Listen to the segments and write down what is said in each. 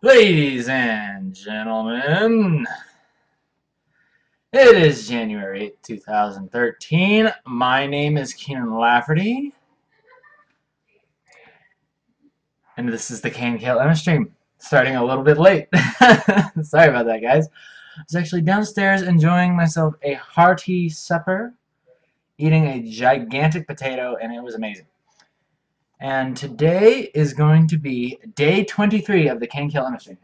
Ladies and gentlemen, it is January 8th, 2013. My name is Keenan Lafferty, and this is the KNKL stream. Starting a little bit late. Sorry about that, guys. I was actually downstairs enjoying myself a hearty supper, eating a gigantic potato, and it was amazing. And today is going to be day 23 of the KNKL stream.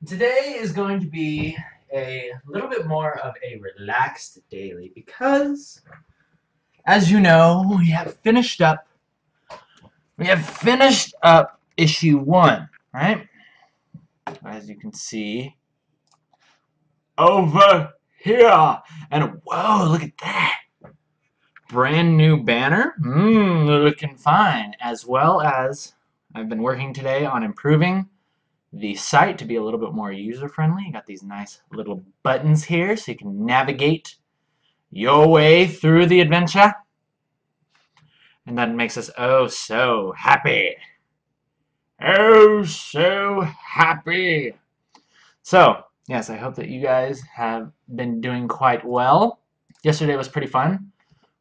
Today is going to be a little bit more of a relaxed daily because, as you know, we have finished up issue 1, right? As you can see over here, and whoa, look at that! Brand new banner, looking fine. As well as I've been working today on improving the site to be a little bit more user-friendly. You got these nice little buttons here so you can navigate your way through the adventure. And that makes us oh so happy. Oh so happy. So, yes, I hope that you guys have been doing quite well. Yesterday was pretty fun.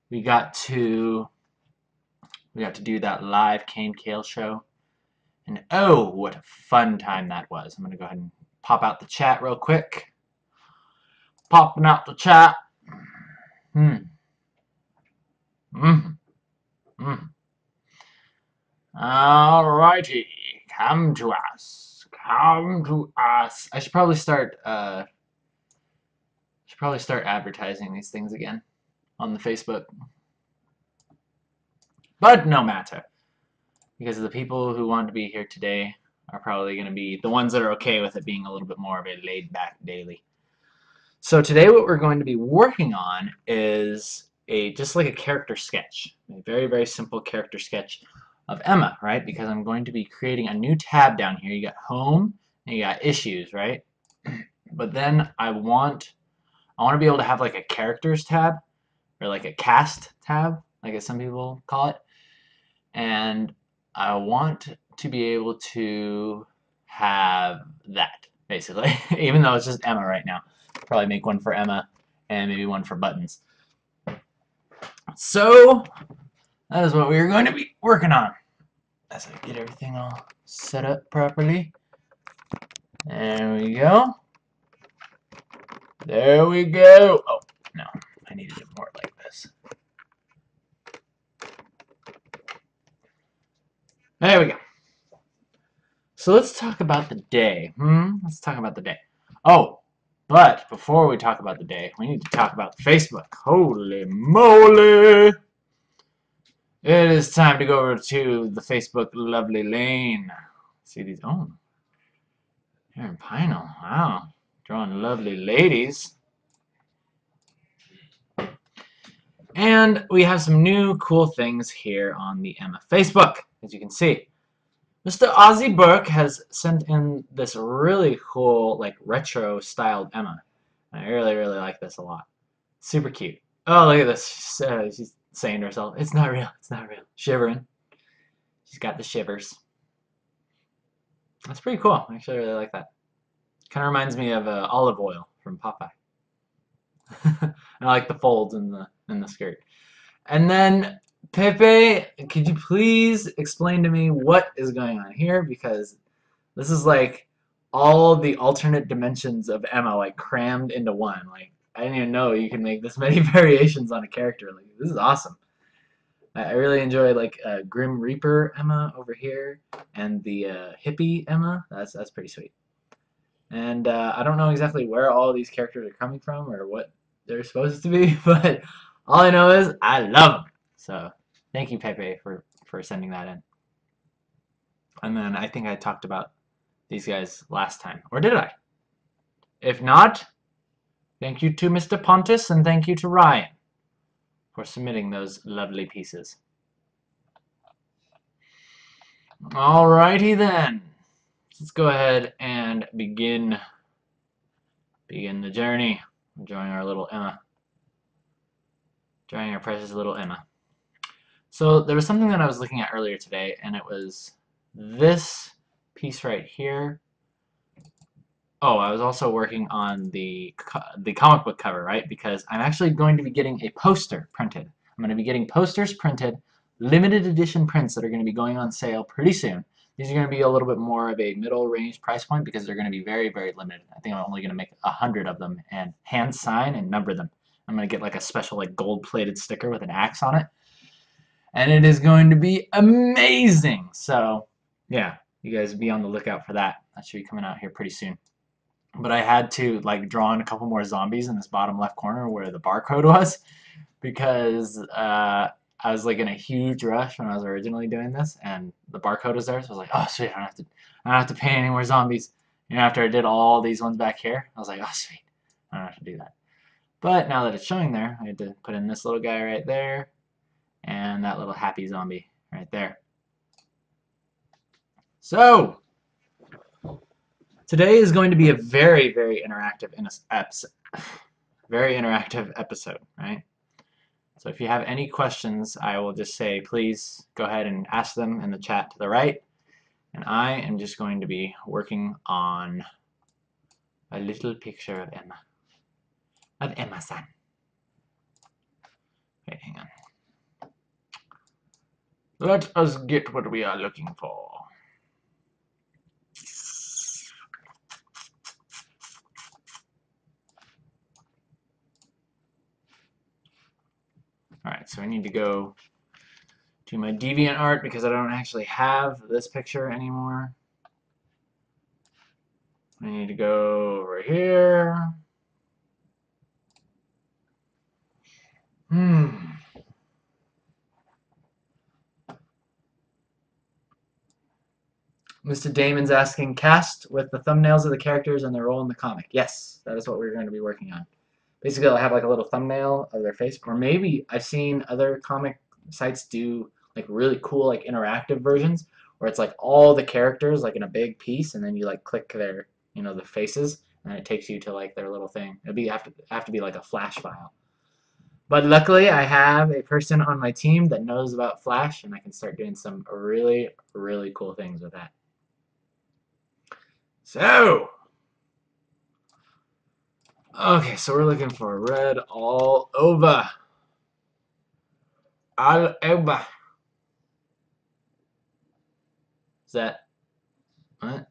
We got to do that live KNKL show. And oh, what a fun time that was. I'm going to go ahead and pop out the chat real quick. Popping out the chat. Alrighty. Come to us. Come to us. I should probably start advertising these things again on the Facebook. But no matter. Because the people who want to be here today are probably going to be the ones that are okay with it being a little bit more of a laid-back daily. So today what we're going to be working on is just like a character sketch. A very, very simple character sketch of Emma, right? Because I'm going to be creating a new tab down here. You got home and you got issues, right? But then I want to be able to have like a characters tab or like a cast tab, like as some people call it. And I want to be able to have that, basically, even though it's just Emma right now. Probably make one for Emma and maybe one for buttons. So that is what we are going to be working on. As I get everything all set up properly. There we go. There we go. Oh, no. I needed it more like this. There we go. So let's talk about the day. Let's talk about the day. Oh, but before we talk about the day, we need to talk about Facebook. Holy moly! It is time to go over to the Facebook lovely lane. See these? Oh, here in Pinal. Wow. Drawing lovely ladies. And we have some new cool things here on the Emma Facebook, as you can see. Mr. Ozzy Burke has sent in this really cool, like, retro-styled Emma. I really, really like this a lot. Super cute. Oh, look at this. She's saying to herself, it's not real, it's not real. Shivering. She's got the shivers. That's pretty cool. Actually, I really like that. Kind of reminds me of olive oil from Popeye. I like the folds in the skirt. And then Pepe, could you please explain to me what is going on here? Because this is like all the alternate dimensions of Emma like crammed into one. Like I didn't even know you can make this many variations on a character. Like this is awesome. I really enjoy like Grim Reaper Emma over here and the hippie Emma. That's pretty sweet. And I don't know exactly where all these characters are coming from or what they're supposed to be, but all I know is I love them. So thank you, Pepe, for sending that in. And then I think I talked about these guys last time. Or did I? If not, thank you to Mr. Pontus and thank you to Ryan for submitting those lovely pieces. Alrighty then. Let's go ahead and begin the journey. Enjoying our little Emma. Enjoying our precious little Emma. So there was something that I was looking at earlier today, and it was this piece right here. Oh, I was also working on the comic book cover, right? Because I'm actually going to be getting a poster printed. I'm going to be getting posters printed, limited edition prints that are going to be going on sale pretty soon. These are going to be a little bit more of a middle range price point because they're going to be very, very limited. I think I'm only going to make 100 of them and hand sign and number them. I'm going to get like a special like gold plated sticker with an axe on it. And it is going to be amazing. So yeah, you guys be on the lookout for that. That should be coming out here pretty soon. But I had to like draw in a couple more zombies in this bottom left corner where the barcode was because I was like in a huge rush when I was originally doing this, and the barcode was there, so I was like, oh sweet, I don't have to paint any more zombies. You know, after I did all these ones back here, I was like, oh sweet, I don't have to do that. But now that it's showing there, I had to put in this little guy right there, and that little happy zombie right there. So today is going to be a very, very interactive episode, right? So if you have any questions, I will just say, please go ahead and ask them in the chat to the right. And I am just going to be working on a little picture of Emma. Of Emma-san. Wait, hang on. Let us get what we are looking for. Alright, so I need to go to my DeviantArt because I don't actually have this picture anymore. I need to go over here. Mr. Damon's asking, cast with the thumbnails of the characters and their role in the comic. Yes, that is what we're going to be working on. Basically, I'll have like a little thumbnail of their face, or maybe I've seen other comic sites do like really cool like interactive versions where it's like all the characters like in a big piece, and then you like click their the faces, and it takes you to like their little thing. It'd be have to be like a Flash file. But luckily, I have a person on my team that knows about Flash, and I can start doing some really, really cool things with that. So, okay, so we're looking for red all over. All over. Is that what?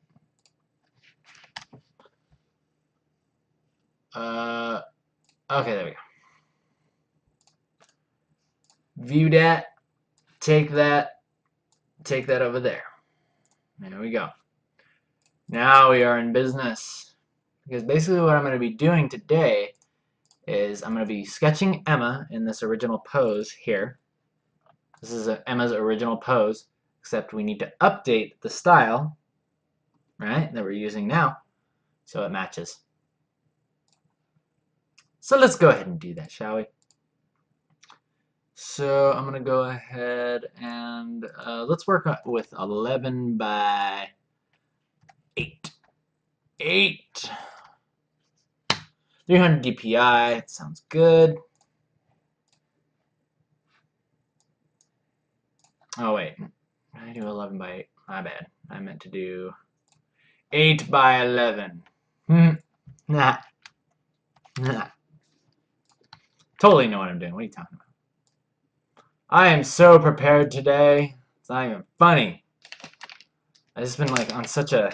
Okay, there we go. View that. Take that over there. There we go. Now we are in business. Because basically what I'm going to be doing today is I'm going to be sketching Emma in this original pose here. This is Emma's original pose, except we need to update the style, right, that we're using now so it matches. So let's go ahead and do that, shall we? So I'm going to go ahead and let's work with 11 by 8. 300 DPI, it sounds good. Oh wait, I do 11 by 8, my bad. I meant to do 8 by 11. Nah. Totally know what I'm doing. What are you talking about? I am so prepared today. It's not even funny. I've just been like on such a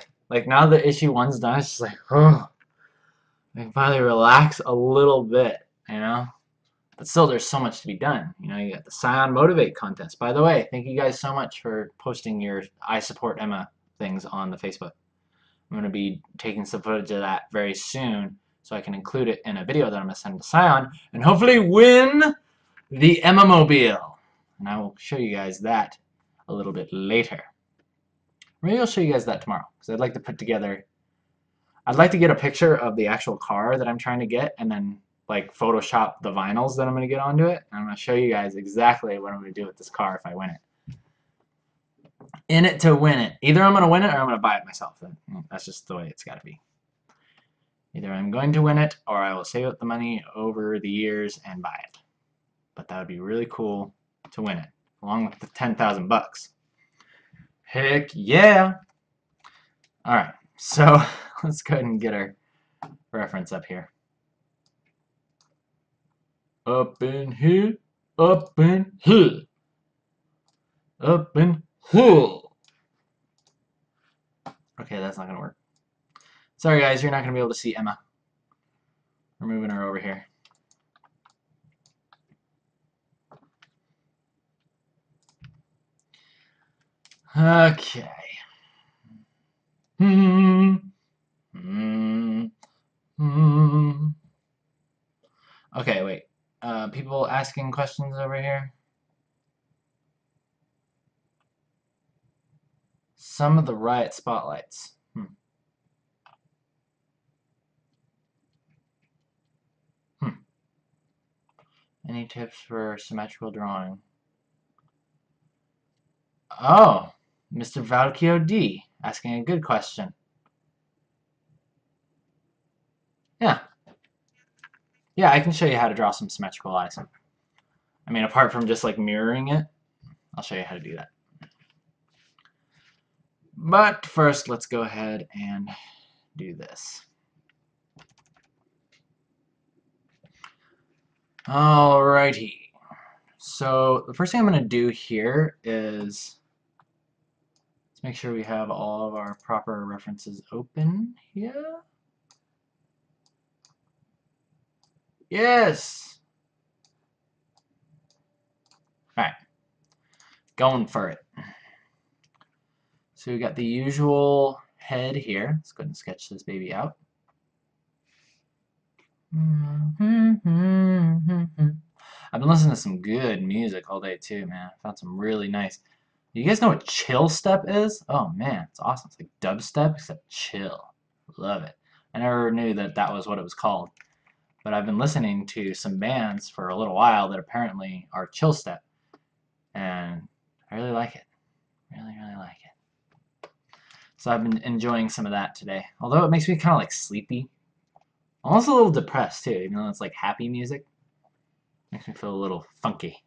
now the issue 1's done. It's just like, oh, I can finally relax a little bit, But still, there's so much to be done. You got the Scion Motivate contest. By the way, thank you guys so much for posting your I Support Emma things on the Facebook. I'm going to be taking some footage of that very soon so I can include it in a video that I'm going to send to Scion and hopefully win the Emma Mobile. And I will show you guys that a little bit later. Maybe I'll show you guys that tomorrow because I'd like to get a picture of the actual car that I'm trying to get and then like Photoshop the vinyls that I'm going to get onto it. And I'm going to show you guys exactly what I'm going to do with this car if I win it. In it to win it. Either I'm going to win it or I'm going to buy it myself. That's just the way it's got to be. Either I'm going to win it or I will save up the money over the years and buy it. But that would be really cool to win it. along with the 10,000 bucks. Heck yeah! Alright, so let's go ahead and get our reference up here. Up in here, up in here, up in here. Okay, that's not gonna work. Sorry guys, you're not gonna be able to see Emma. We're moving her over here. Okay. Okay, wait. People asking questions over here. Some of the riot spotlights. Any tips for symmetrical drawing? Oh, Mr. Valkio D asking a good question. Yeah. Yeah, I can show you how to draw some symmetrical eyes. I mean, apart from just like mirroring it, I'll show you how to do that. But first, let's go ahead and do this. Alrighty. So the first thing I'm going to do here is let's make sure we have all of our proper references open here. Yes! Alright. Going for it. So we got the usual head here. Let's go ahead and sketch this baby out. I've been listening to some good music all day too, man. I found some really nice. You guys know what chill step is? Oh man, it's awesome. It's like dubstep except chill. Love it. I never knew that that was what it was called. But I've been listening to some bands for a little while that apparently are chill step. And I really like it. Really, really like it. So I've been enjoying some of that today. Although it makes me kind of like sleepy. Almost a little depressed too, even though it's like happy music. Makes me feel a little funky.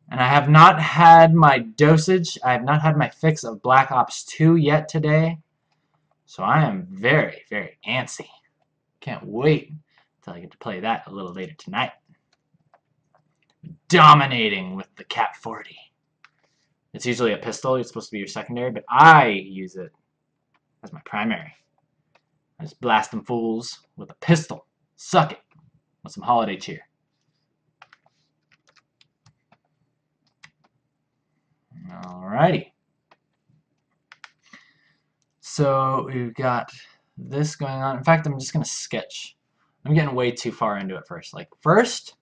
And I have not had my dosage. I have not had my fix of Black Ops 2 yet today. So I am very, very antsy. Can't wait until I get to play that a little later tonight. Dominating with the Cap 40. It's usually a pistol. It's supposed to be your secondary, but I use it as my primary. I just blast them fools with a pistol. Suck it. With some holiday cheer. Alrighty. So we've got this going on. In fact, I'm just going to sketch. I'm getting way too far into it first. Like, first,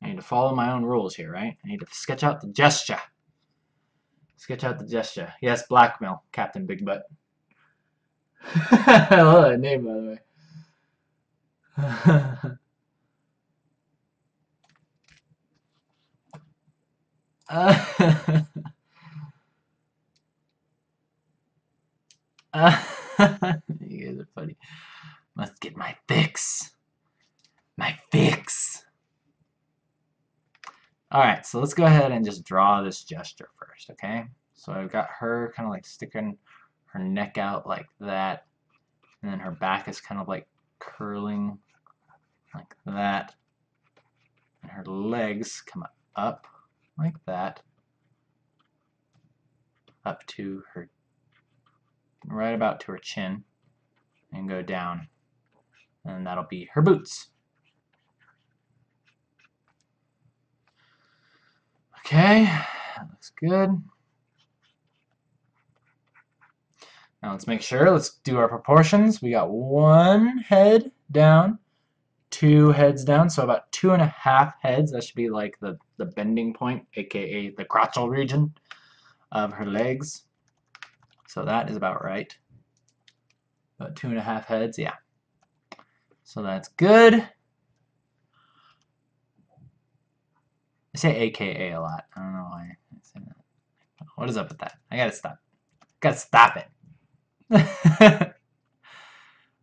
I need to follow my own rules here, right? I need to sketch out the gesture. Sketch out the gesture. Yes, blackmail, Captain Big Butt. I love that name, by the way. You guys are funny. Must get my fix. My fix. Alright, so let's go ahead and just draw this gesture first, okay? So I've got her kind of like sticking her neck out like that. And then her back is kind of like curling like that. And her legs come up like that. Up to her, right about to her chin. And go down. And that'll be her boots. Okay, that looks good. Now let's make sure, let's do our proportions. We got one head down, two heads down, so about 2.5 heads. That should be like the bending point, aka the crotchal region of her legs. So that is about right. About 2.5 heads, yeah. So that's good. I say AKA a lot. I don't know why I say that. What is up with that? I gotta stop. Gotta stop it.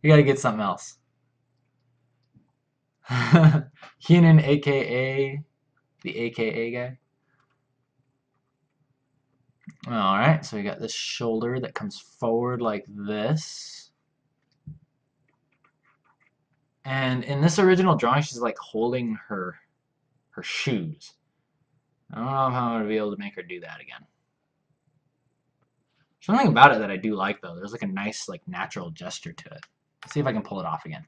We gotta get something else. Heenan, aka the AKA guy. Alright, so we got this shoulder that comes forward like this. And in this original drawing, she's like holding her shoes. I don't know if I'm going to be able to make her do that again. Something about it that I do like, though. There's like a nice, like, natural gesture to it. Let's see if I can pull it off again.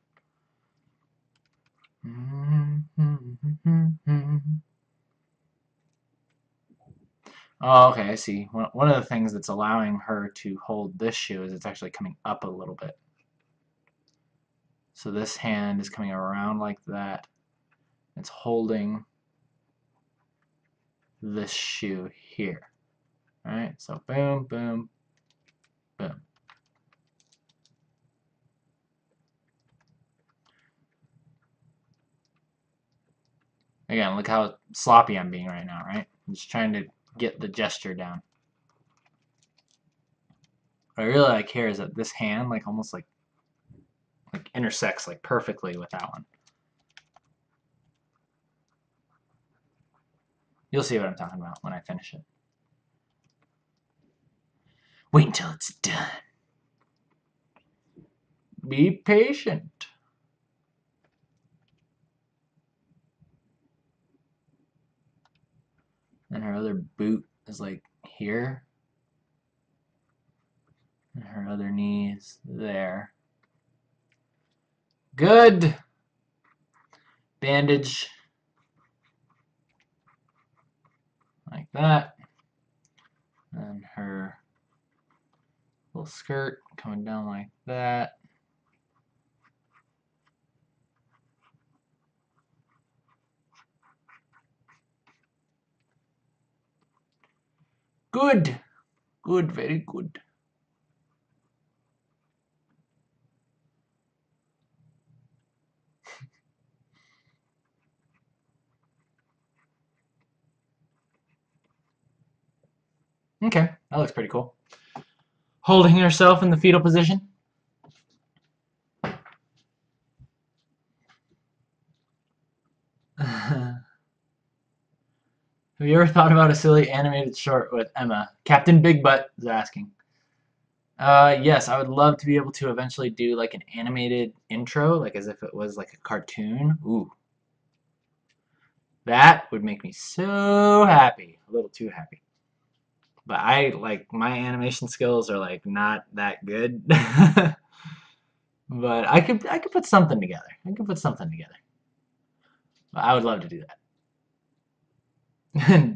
Oh, okay, I see. One of the things that's allowing her to hold this shoe is it's actually coming up a little bit. So this hand is coming around like that. It's holding this shoe here. Alright, so boom, boom, boom. Again, look how sloppy I'm being right now, right? I'm just trying to get the gesture down. What I really like here is that this hand, like, almost like intersects like perfectly with that one. You'll see what I'm talking about when I finish it. Wait until it's done. Be patient. And her other boot is like here. And her other knee is there. Good. Bandage. Like that. And her little skirt coming down like that. Good. Good, very good. Okay, that looks pretty cool. Holding herself in the fetal position. Have you ever thought about a silly animated short with Emma? Captain Big Butt is asking. Yes, I would love to be able to eventually do like an animated intro, like as if it was like a cartoon. Ooh. That would make me so happy. A little too happy. But I like my animation skills are like not that good. But I could put something together. I could put something together. But I would love to do that.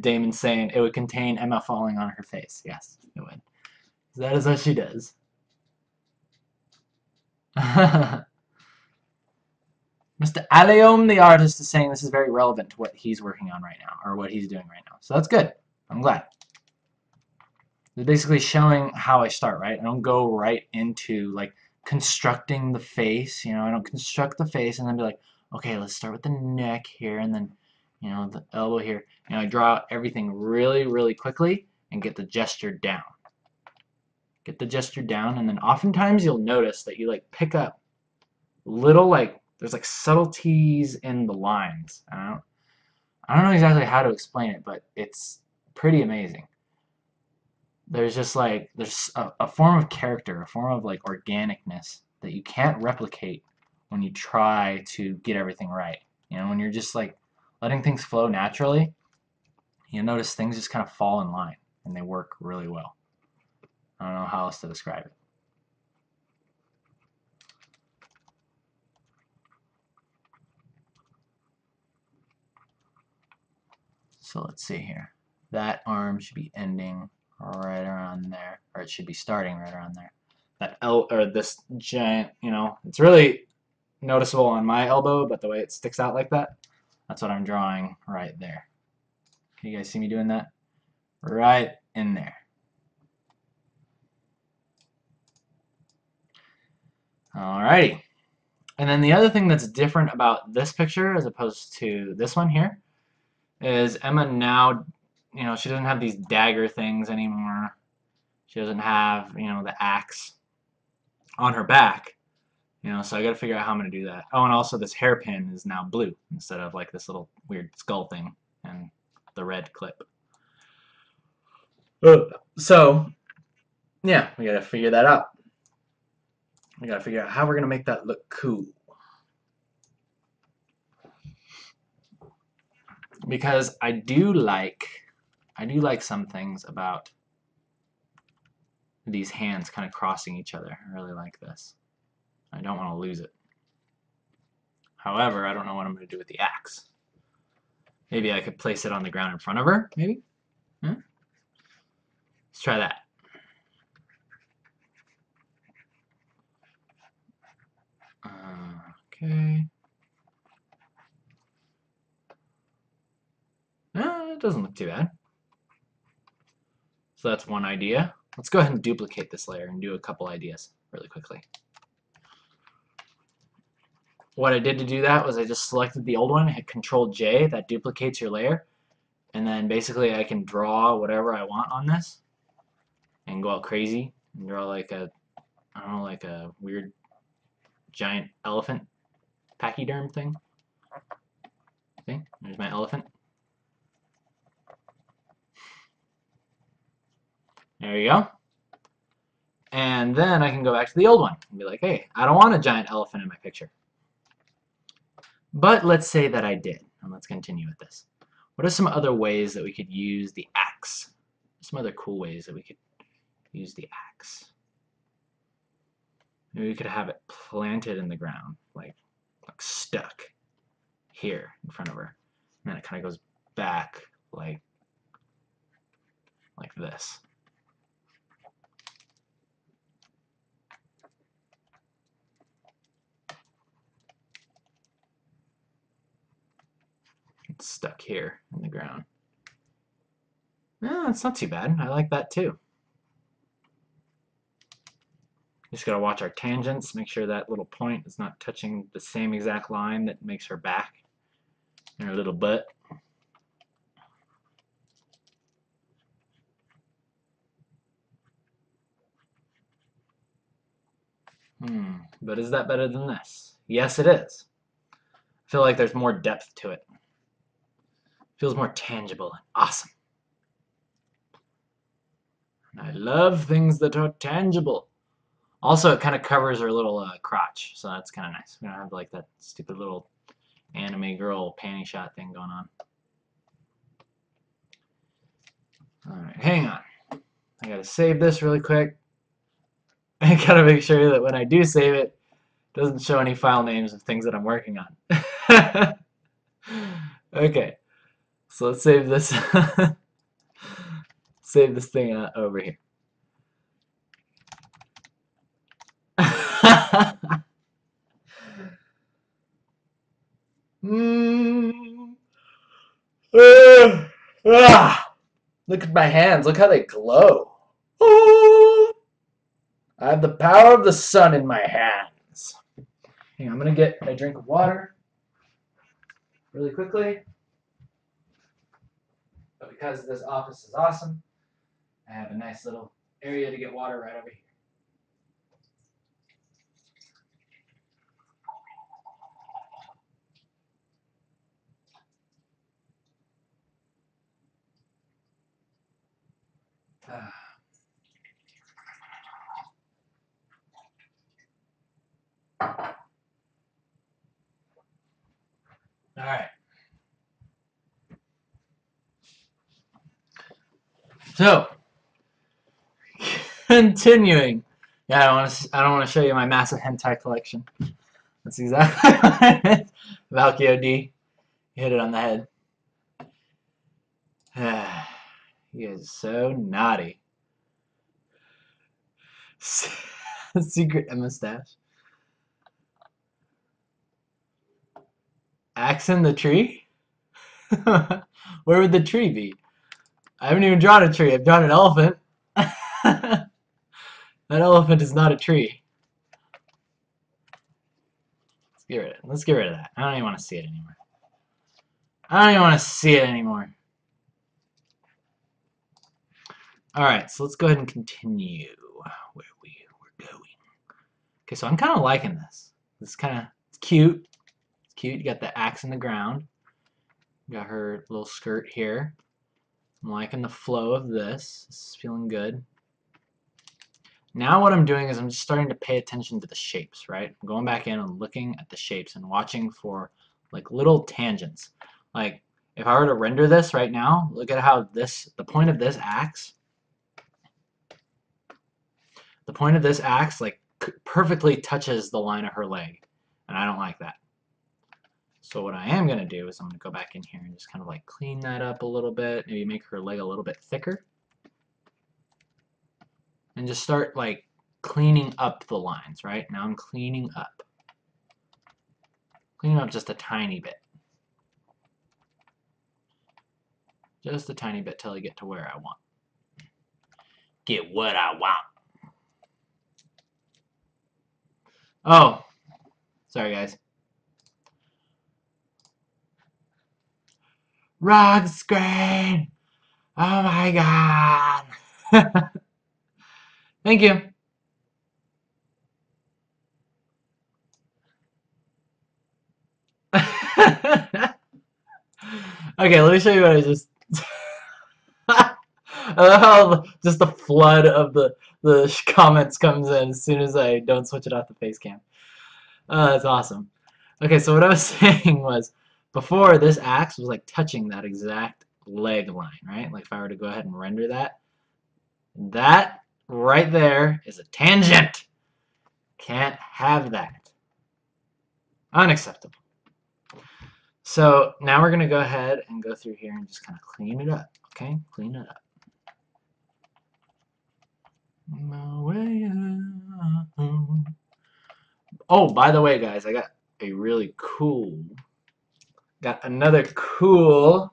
Damon's saying it would contain Emma falling on her face. Yes, it would. That is what she does. Mr. Aliom, the artist, is saying this is very relevant to what he's working on right now, or what he's doing right now. So that's good. I'm glad. It's basically showing how I start, right? I don't go right into, like, constructing the face, you know, I don't construct the face and then be like, okay, let's start with the neck here, and then, you know, the elbow here. You know, I draw out everything really, really quickly and get the gesture down. Get the gesture down, and then oftentimes you'll notice that you, like, pick up little, like, there's like subtleties in the lines. I don't know exactly how to explain it, but it's pretty amazing. There's just like there's a form of character, a form of like organicness that you can't replicate when you try to get everything right. You know, when you're just like letting things flow naturally, you notice things just kind of fall in line and they work really well. I don't know how else to describe it. So let's see here. That arm should be ending right around there, or it should be starting right around there. That or this giant, you know, it's really noticeable on my elbow, but the way it sticks out like that, that's what I'm drawing right there. Can you guys see me doing that? Right in there. Alrighty. And then the other thing that's different about this picture as opposed to this one here is Emma now, you know, she doesn't have these dagger things anymore. She doesn't have, you know, the axe on her back. You know, so I got to figure out how I'm going to do that. Oh, and also this hairpin is now blue instead of like this little weird skull thing and the red clip. So, yeah, we gotta figure that out. We gotta figure out how we're gonna make that look cool. Because I do like some things about these hands kind of crossing each other. I really like this. I don't want to lose it. However, I don't know what I'm going to do with the axe. Maybe I could place it on the ground in front of her, maybe? Hmm? Let's try that. Okay. It doesn't look too bad. So that's one idea. Let's go ahead and duplicate this layer and do a couple ideas really quickly. What I did to do that was I just selected the old one, hit Control J, that duplicates your layer, and then basically I can draw whatever I want on this and go out crazy and draw like a, I don't know, like a weird giant elephant pachyderm thing. See? There's my elephant. There you go. And then I can go back to the old one and be like, hey, I don't want a giant elephant in my picture. But let's say that I did, and let's continue with this. What are some other ways that we could use the axe? Some other cool ways that we could use the axe. Maybe we could have it planted in the ground, like stuck here in front of her. And then it kind of goes back like this. It's stuck here in the ground. It's not too bad. I like that too. Just gotta watch our tangents, make sure that little point is not touching the same exact line that makes her back and her little butt. But is that better than this? Yes, it is. I feel like there's more depth to it. Feels more tangible and awesome. And I love things that are tangible. Also, it kind of covers her little crotch, so that's kind of nice. We don't have like that stupid little anime girl panty shot thing going on. Alright, hang on. I gotta save this really quick. I gotta make sure that when I do save it, it doesn't show any file names of things that I'm working on. Okay, so let's save this. Save this thing over here. Look at my hands. Look how they glow. I have the power of the sun in my hands. Hang on, I'm going to get a drink of water really quickly. But because this office is awesome, I have a nice little area to get water right over here. All right. So, continuing. Yeah, I don't want to show you my massive hentai collection. That's exactly what it is. Valkyo D. You hit it on the head. You guys are so naughty. Secret Emma stash. Axe in the tree? Where would the tree be? I haven't even drawn a tree. I've drawn an elephant. That elephant is not a tree. Let's get rid of that. I don't even want to see it anymore. I don't even want to see it anymore. Alright, so let's go ahead and continue where we were going. Okay, so I'm kind of liking this. This is kind of cute. It's cute. You got the axe in the ground. You got her little skirt here. I'm liking the flow of this. This is feeling good. Now what I'm doing is I'm just starting to pay attention to the shapes, right? I'm going back in and looking at the shapes and watching for like little tangents. Like if I were to render this right now, look at how the point of this axe like perfectly touches the line of her leg, and I don't like that. So what I am going to do is I'm going to go back in here and just kind of like clean that up a little bit, maybe make her leg a little bit thicker, and just start like cleaning up the lines, right? Now I'm cleaning up just a tiny bit. Just a tiny bit till I get to where I want. Get what I want. Oh, sorry guys. Rock screen! Oh my god! Thank you. Okay, let me show you what I just... I love how just the flood of the comments comes in as soon as I don't switch it off the face cam. That's awesome. Okay, so what I was saying was, before this axe was like touching that exact leg line, right? Like if I were to go ahead and render that, that right there is a tangent. Can't have that. Unacceptable. So now we're going to go ahead and go through here and just kind of clean it up, okay? Clean it up. Oh, by the way, guys, I got a really cool, got another cool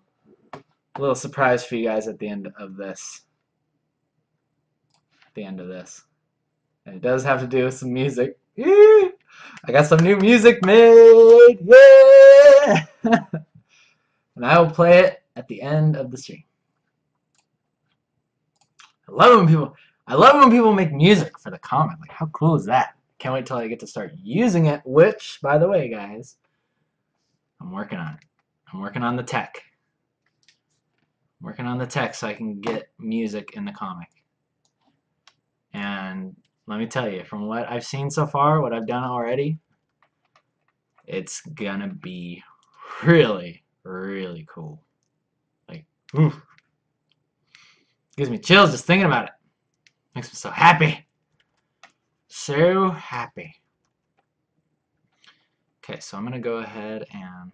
little surprise for you guys at the end of this. And it does have to do with some music. I got some new music made. Yeah! And I will play it at the end of the stream. I love when people make music for the comment. Like, how cool is that? Can't wait till I get to start using it, which, by the way, guys, I'm working on it. I'm working on the tech. I'm working on the tech so I can get music in the comic. And let me tell you, from what I've seen so far, what I've done already, it's gonna be really, really cool. Like, oof. Gives me chills just thinking about it. Makes me so happy. So happy. Okay, so I'm gonna go ahead and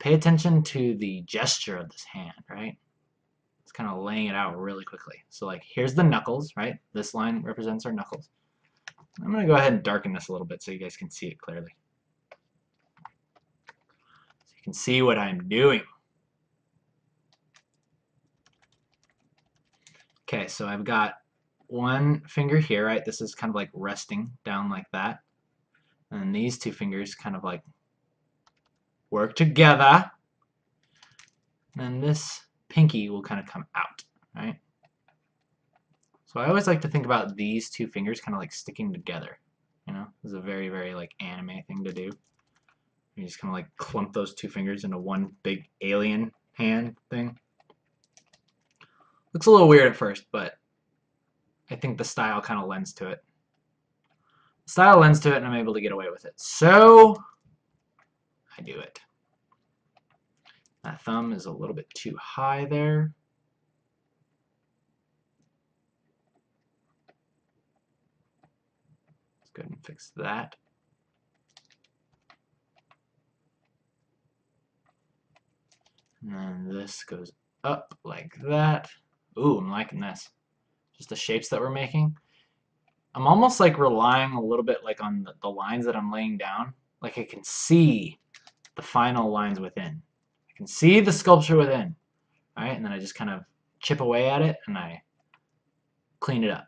pay attention to the gesture of this hand, right? It's kind of laying it out really quickly. So like, here's the knuckles, right? This line represents our knuckles. I'm gonna go ahead and darken this a little bit so you guys can see it clearly. So you can see what I'm doing. Okay, so I've got one finger here, right? This is kind of like resting down like that. And these two fingers kind of like work together. And then this pinky will kind of come out, right? So I always like to think about these two fingers kind of like sticking together. You know, this is a very, very like anime thing to do. You just kind of like clump those two fingers into one big alien hand thing. Looks a little weird at first, but I think the style kind of lends to it. Style lends to it, and I'm able to get away with it. So I do it. That thumb is a little bit too high there. Let's go ahead and fix that. And then this goes up like that. Ooh, I'm liking this. Just the shapes that we're making. I'm almost like relying a little bit like on the lines that I'm laying down. Like I can see the final lines within. I can see the sculpture within. Right? And then I just kind of chip away at it and I clean it up.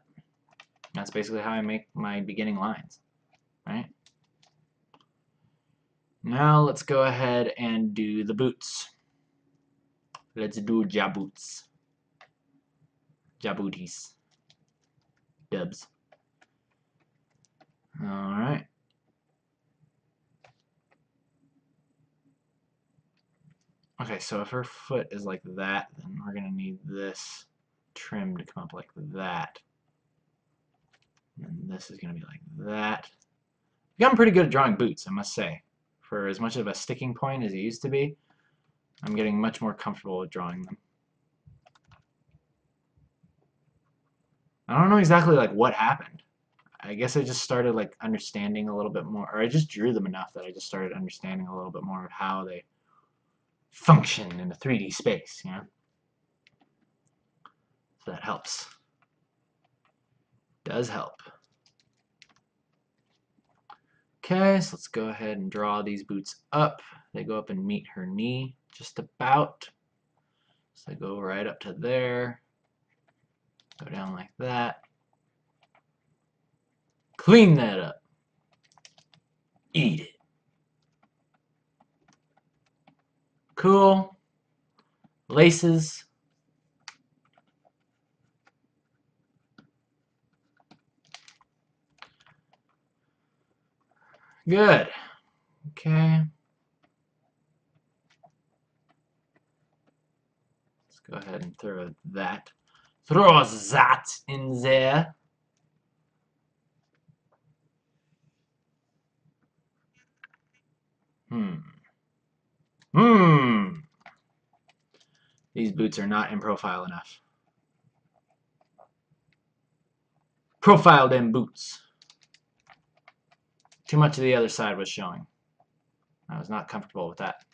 That's basically how I make my beginning lines. Right? Now let's go ahead and do the boots. Let's do jaboots. Jabooties. Dubs. Alright. Okay, Okay, so if her foot is like that, then we're going to need this trim to come up like that. And this is going to be like that. I've gotten pretty good at drawing boots, I must say. For as much of a sticking point as it used to be, I'm getting much more comfortable with drawing them. I don't know exactly like what happened. I guess I just started like understanding a little bit more, or I just drew them enough that I just started understanding a little bit more of how they function in a 3D space, you know? So that helps. Does help. Okay, so let's go ahead and draw these boots up. They go up and meet her knee, just about. So they go right up to there. Go down like that. Clean that up. Eat it. Cool. Laces. Good. Okay. Let's go ahead and throw that. Throw that in there. These boots are not in profile enough. Profile them boots. Too much of the other side was showing. I was not comfortable with that.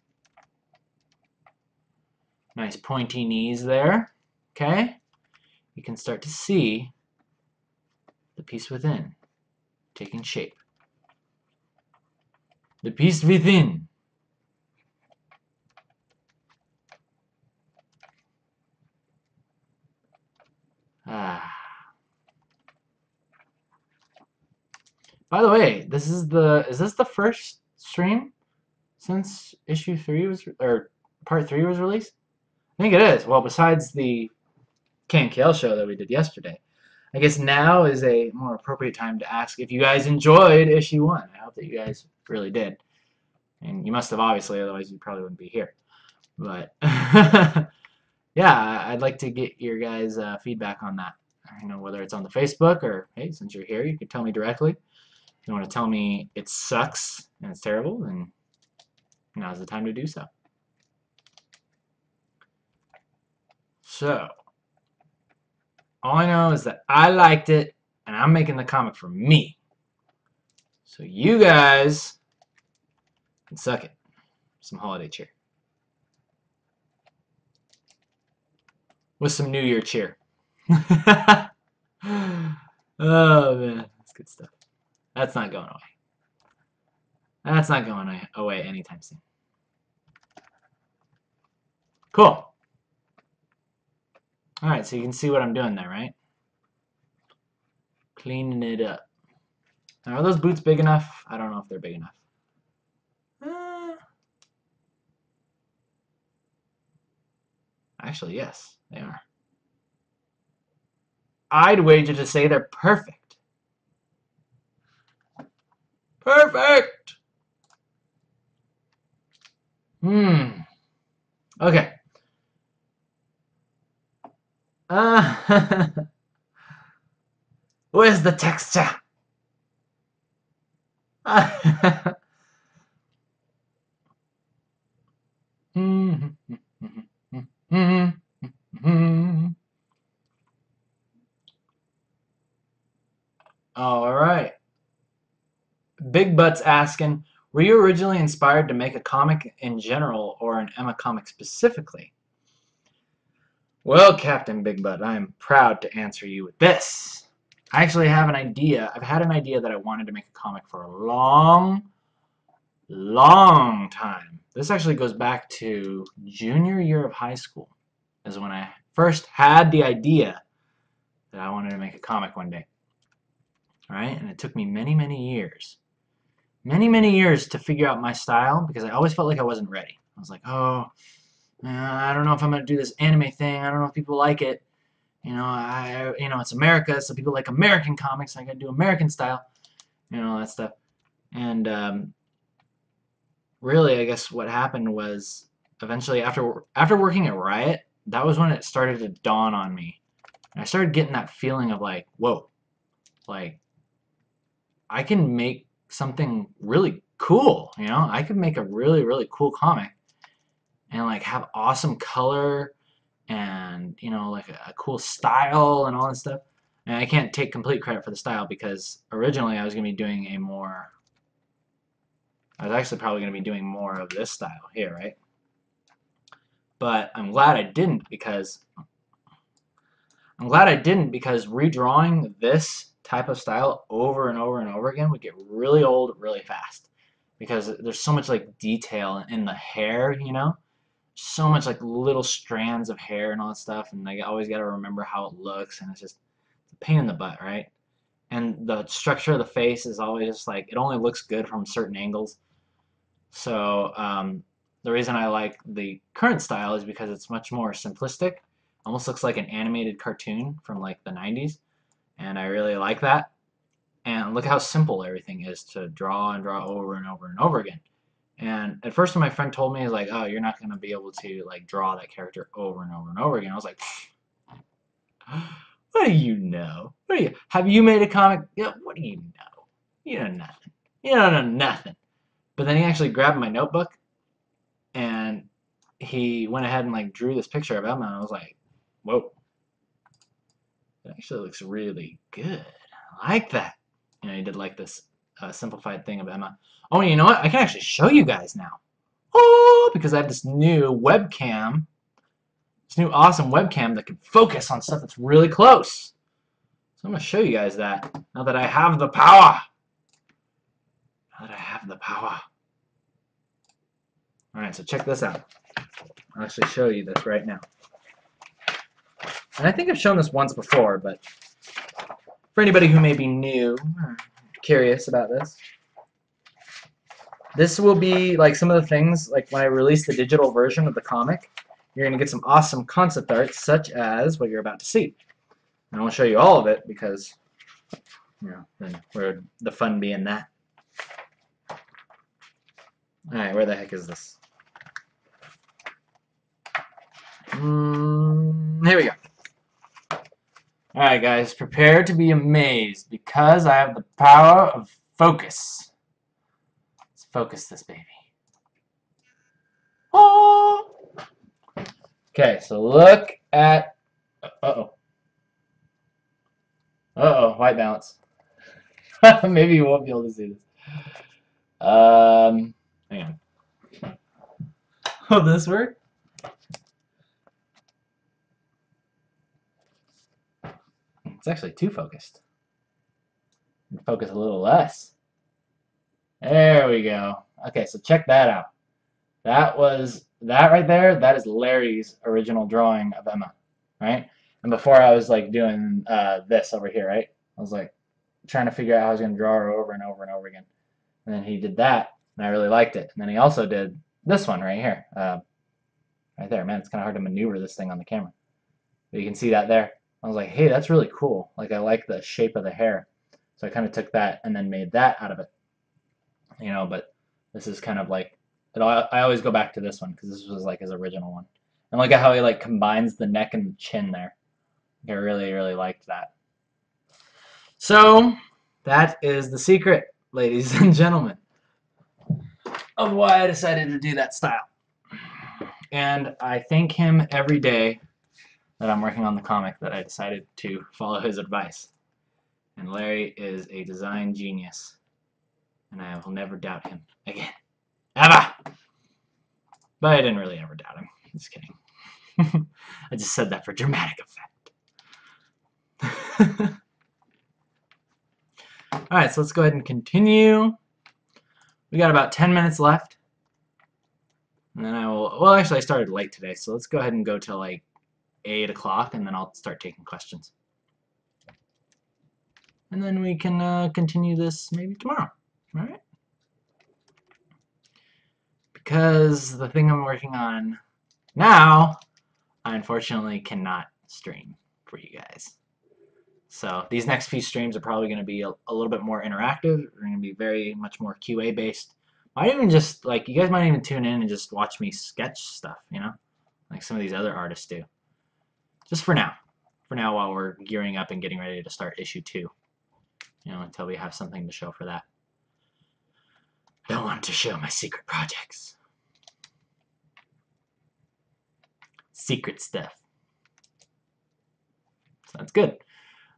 Nice pointy knees there. Okay. You can start to see the piece within taking shape. The piece within. Ah. By the way, is this the first stream since issue 3 was, or part 3 was released? I think it is. Well, besides the KNKL show that we did yesterday. I guess now is a more appropriate time to ask if you guys enjoyed issue 1. I hope that you guys really did. And you must have, obviously, otherwise you probably wouldn't be here. But yeah, I'd like to get your guys' feedback on that. You know, whether it's on the Facebook or, hey, since you're here, you can tell me directly. If you want to tell me it sucks and it's terrible, then now's the time to do so. So, all I know is that I liked it, and I'm making the comic for me. So you guys can suck it. Some holiday cheer. With some New Year cheer. Oh, man. That's good stuff. That's not going away. That's not going away anytime soon. Cool. Alright, so you can see what I'm doing there, right? Cleaning it up. Now, are those boots big enough? I don't know if they're big enough. Actually, yes, they are. I'd wager to say they're perfect. Perfect! Okay. Where's the texture? All right. Big Butt's asking, were you originally inspired to make a comic in general or an Emma comic specifically? Well, Captain Big Butt, I am proud to answer you with this. I actually have an idea. I've had an idea that I wanted to make a comic for a long time. This actually goes back to junior year of high school, is when I first had the idea that I wanted to make a comic one day. All right, and it took me many years to figure out my style because I always felt like I wasn't ready. I was like, oh, I don't know if I'm gonna do this anime thing. I don't know if people like it. You know, it's America, so people like American comics. I gotta do American style, all that stuff. And really, I guess what happened was eventually, after working at Riot, that was when it started to dawn on me. And I started getting that feeling of like, whoa, like I can make something really cool, you know? I could make a really, really cool comic and like have awesome color and, you know, like a cool style and all this stuff. And I can't take complete credit for the style because originally I was going to be doing I was actually probably going to be doing more of this style here, right? But I'm glad I didn't because redrawing this type of style over and over and over again would get really old really fast because there's so much like detail in the hair, you know, so much like little strands of hair and all that stuff, and I always got to remember how it looks, and it's just a pain in the butt, right? And the structure of the face is always just like it only looks good from certain angles. So the reason I like the current style is because it's much more simplistic. Almost looks like an animated cartoon from like the 90s, and I really like that. And look how simple everything is to draw and draw over and over and over again. And at first when my friend told me, he's like, oh, you're not going to be able to like draw that character over and over and over again. I was like, what do you know? Have you made a comic? Yeah, what do you know? You know nothing. You don't know nothing. But then he actually grabbed my notebook and he went ahead and like drew this picture of Emma, and I was like, whoa, it actually looks really good. I like that. You know, he did like this simplified thing of Emma. Oh, and you know what? I can actually show you guys now. Oh, because I have this new webcam, this new awesome webcam that can focus on stuff that's really close. So I'm going to show you guys that now that I have the power. Now that I have the power. Alright, so check this out. I'll actually show you this right now. And I think I've shown this once before, but for anybody who may be new or curious about this, this will be like some of the things, like when I release the digital version of the comic, you're going to get some awesome concept art such as what you're about to see. And I won't show you all of it because, you know, then where the fun be in that. Alright, where the heck is this? Here we go. Alright guys, prepare to be amazed because I have the power of focus. Let's focus this baby. Oh! Okay, so look at... Uh-oh. Uh-oh, white balance. Maybe you won't be able to see this. Hang on. Will this work? It's actually too focused. Focus a little less. There we go. Okay, so check that out. That right there, that is Larry's original drawing of Emma, right? And before I was like doing this over here, right? I was like trying to figure out how I was going to draw her over and over and over again. And then he did that, and I really liked it. And then he also did this one right here. Right there, man, it's kind of hard to maneuver this thing on the camera. But you can see that there. I was like, hey, that's really cool. Like, I like the shape of the hair. So I kind of took that and then made that out of it. You know, but this is kind of like, I always go back to this one because this was like his original one. And look at how he like combines the neck and the chin there. I really, really liked that. So, that is the secret, ladies and gentlemen, of why I decided to do that style. And I thank him every day that I'm working on the comic that I decided to follow his advice. And Larry is a design genius. And I will never doubt him again. Ever! But I didn't really ever doubt him. Just kidding. I just said that for dramatic effect. Alright, so let's go ahead and continue. We got about 10 minutes left. And then I will... Well, actually, I started late today, so let's go ahead and go till like 8 o'clock, and then I'll start taking questions. And then we can continue this maybe tomorrow. Alright? Because the thing I'm working on now, I unfortunately cannot stream for you guys. So these next few streams are probably going to be a little bit more interactive. They're going to be very much more QA based. I even just, like, you guys might even tune in and just watch me sketch stuff, you know? Like some of these other artists do. Just for now. For now, while we're gearing up and getting ready to start issue 2. You know, until we have something to show for that. I don't want to show my secret projects. Secret stuff. So that's good.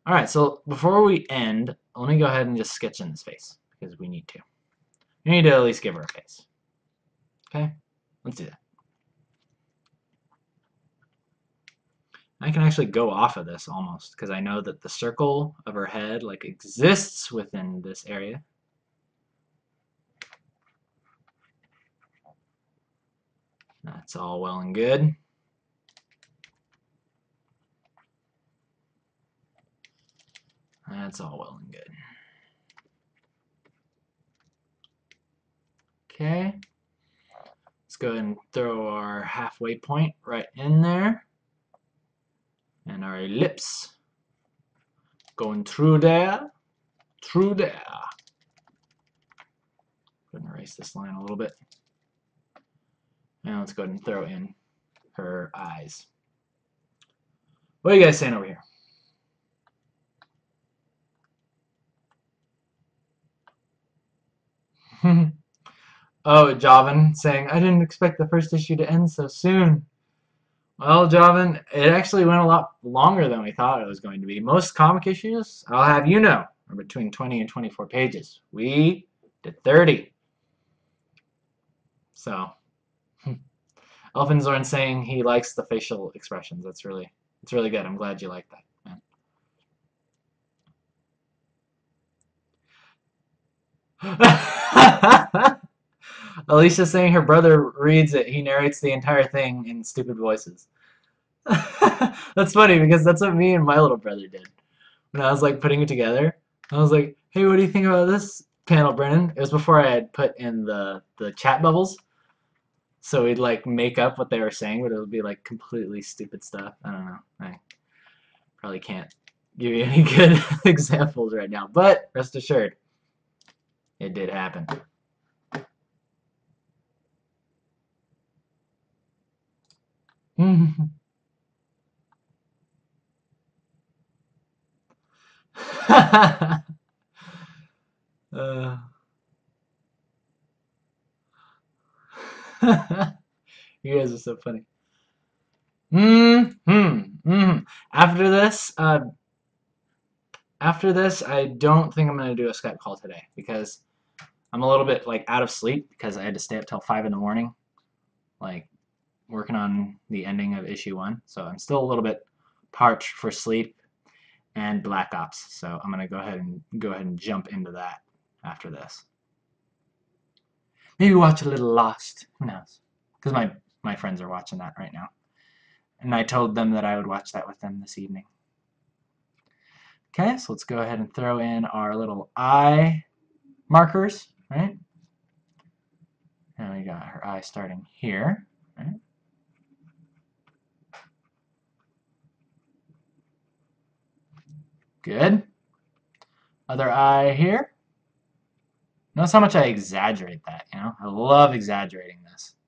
Alright, so before we end, let me go ahead and just sketch in this face. Because we need to. We need to at least give her a face. Okay? Let's do that. I can actually go off of this almost, because I know that the circle of her head like exists within this area. That's all well and good. That's all well and good. Okay. Let's go ahead and throw our halfway point right in there. And our ellipse. Going through there. Through there. Go ahead and erase this line a little bit. And let's go ahead and throw in her eyes. What are you guys saying over here? Oh, Javan saying, I didn't expect the first issue to end so soon. Well, Javan, it actually went a lot longer than we thought it was going to be. Most comic issues, I'll have you know, are between 20 and 24 pages. We did 30. So, Elfinzorn saying he likes the facial expressions. It's really good. I'm glad you like that, man. Alicia's saying her brother reads it. He narrates the entire thing in stupid voices. That's funny because that's what me and my little brother did. When I was like putting it together, I was like, hey, what do you think about this panel, Brennan? It was before I had put in the chat bubbles. So we'd like make up what they were saying, but it would be like completely stupid stuff. I don't know. I probably can't give you any good examples right now, but rest assured, it did happen. uh, you guys are so funny. After this, I don't think I'm gonna do a Skype call today because I'm a little bit like out of sleep because I had to stay up till 5 in the morning, like working on the ending of issue 1. So I'm still a little bit parched for sleep and Black Ops. So I'm gonna go ahead and jump into that after this. Maybe watch a little Lost. Who knows? Because my friends are watching that right now, and I told them that I would watch that with them this evening. Okay, so let's go ahead and throw in our little eye markers, right? And we got her eye starting here, right? Good. Other eye here. Notice how much I exaggerate that, you know? I love exaggerating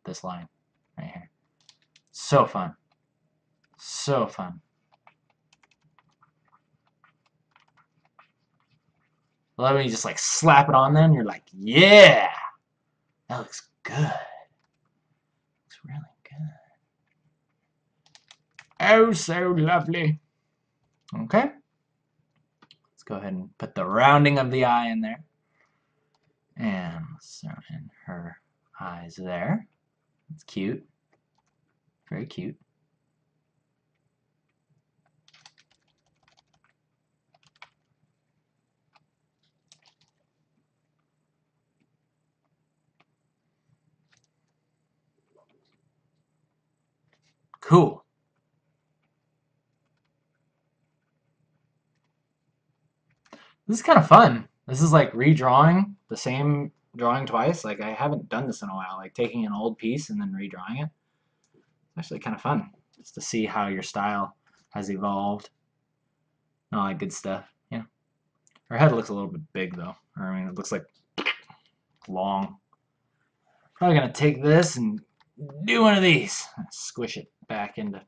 this line right here. So fun. So fun. I love when you just like slap it on them, you're like, yeah! That looks good. Looks really good. Oh, so lovely. Okay. Let's go ahead and put the rounding of the eye in there. And let's throw in her eyes there. It's cute. Very cute. Cool. This is kind of fun. This is like redrawing the same drawing twice. Like I haven't done this in a while. Like taking an old piece and then redrawing it. It's actually kind of fun. Just to see how your style has evolved. And all that good stuff. Yeah. Her head looks a little bit big though. I mean, it looks like long. Probably gonna take this and do one of these. Squish it back into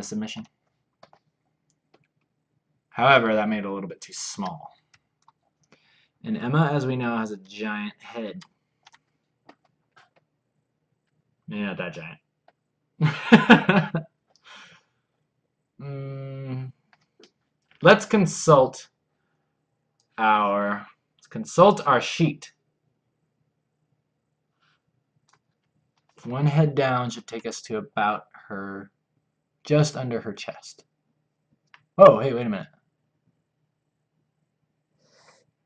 submission. However, that made it a little bit too small. And Emma, as we know, has a giant head. Maybe not that giant. Let's consult our sheet. One head down should take us to about her, just under her chest. Oh, hey, wait a minute.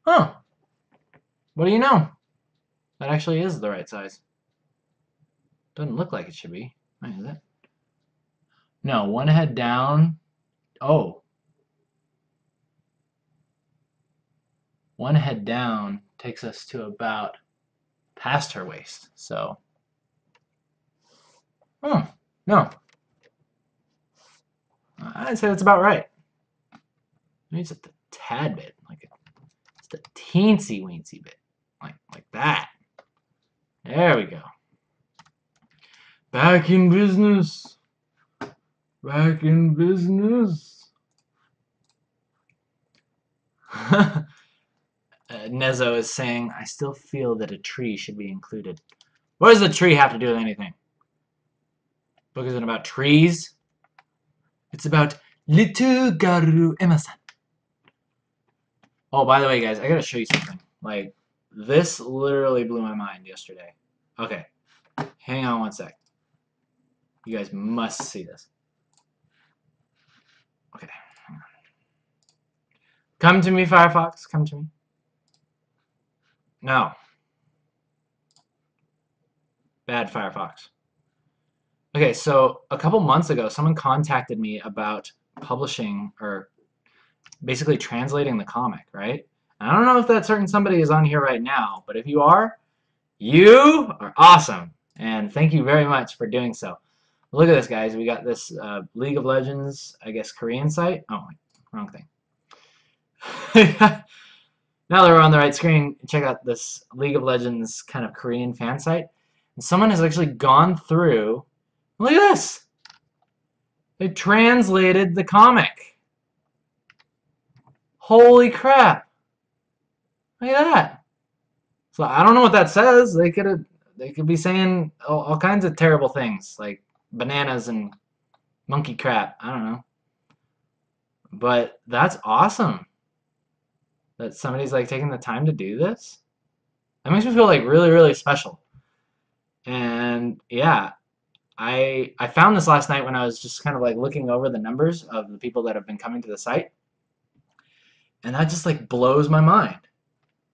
Oh, what do you know? That actually is the right size. Doesn't look like it should be. Wait, is it? No, one head down. Oh. One head down takes us to about past her waist. So, oh, no. I'd say that's about right. Maybe just a tad bit, like just a teensy weensy bit, like that. There we go. Back in business. Back in business. Nezo is saying, I still feel that a tree should be included. What does a tree have to do with anything? Book isn't about trees. It's about little Garu Emma-san. Oh, by the way, guys, I gotta show you something. Like, this literally blew my mind yesterday. Okay, hang on one sec. You guys must see this. Okay, hang on. Come to me, Firefox. Come to me. No. Bad Firefox. Okay, so a couple months ago, someone contacted me about publishing or basically translating the comic, right? I don't know if that certain somebody is on here right now, but if you are awesome. And thank you very much for doing so. Look at this, guys. We got this League of Legends, I guess, Korean site. Oh, wrong thing. Now that we're on the right screen, check out this League of Legends kind of Korean fan site. And someone has actually gone through. Look at this. They translated the comic. Holy crap. Look at that. So I don't know what that says. They could be saying all kinds of terrible things like bananas and monkey crap. I don't know. But that's awesome. That somebody's like taking the time to do this. That makes me feel like really, really special. And yeah, I found this last night when I was just kind of like looking over the numbers of the people that have been coming to the site. And that just like blows my mind.